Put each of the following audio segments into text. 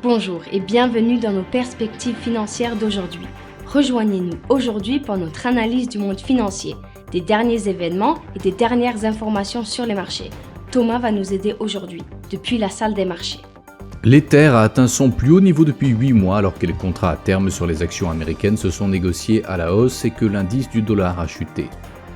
Bonjour et bienvenue dans nos perspectives financières d'aujourd'hui. Rejoignez-nous aujourd'hui pour notre analyse du monde financier, des derniers événements et des dernières informations sur les marchés. Thomas va nous aider aujourd'hui, depuis la salle des marchés. L'Ether a atteint son plus haut niveau depuis 8 mois alors que les contrats à terme sur les actions américaines se sont négociés à la hausse et que l'indice du dollar a chuté.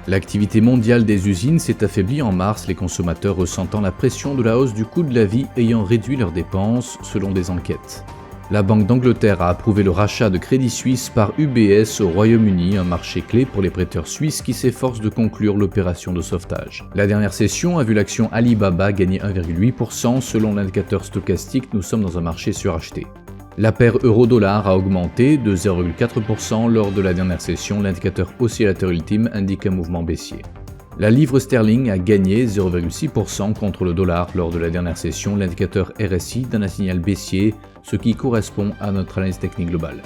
L'activité mondiale des usines s'est affaiblie en mars, les consommateurs ressentant la pression de la hausse du coût de la vie ayant réduit leurs dépenses, selon des enquêtes. La Banque d'Angleterre a approuvé le rachat de Crédit Suisse par UBS au Royaume-Uni, un marché clé pour les prêteurs suisses qui s'efforcent de conclure l'opération de sauvetage. La dernière session a vu l'action Alibaba gagner 1,8%. Selon l'indicateur stochastique, nous sommes dans un marché suracheté. La paire euro-dollar a augmenté de 0,4% lors de la dernière session. L'indicateur oscillateur ultime indique un mouvement baissier. La livre sterling a gagné 0,6% contre le dollar lors de la dernière session. L'indicateur RSI donne un signal baissier, ce qui correspond à notre analyse technique globale.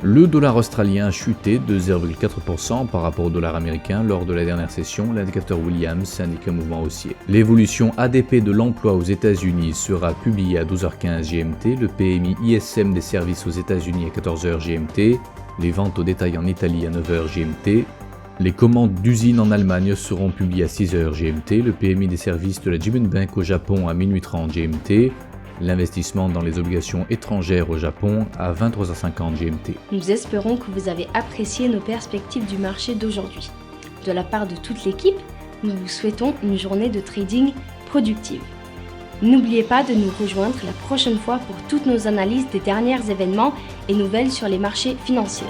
Le dollar australien a chuté de 0,4% par rapport au dollar américain lors de la dernière session. L'indicateur Williams indique un mouvement haussier. L'évolution ADP de l'emploi aux États-Unis sera publiée à 12h15 GMT, le PMI ISM des services aux États-Unis à 14h GMT, les ventes au détail en Italie à 9h GMT, les commandes d'usines en Allemagne seront publiées à 6h GMT, le PMI des services de la Jibun Bank au Japon à minuit 30 GMT, l'investissement dans les obligations étrangères au Japon à 23h50 GMT. Nous espérons que vous avez apprécié nos perspectives du marché d'aujourd'hui. De la part de toute l'équipe, nous vous souhaitons une journée de trading productive. N'oubliez pas de nous rejoindre la prochaine fois pour toutes nos analyses des derniers événements et nouvelles sur les marchés financiers.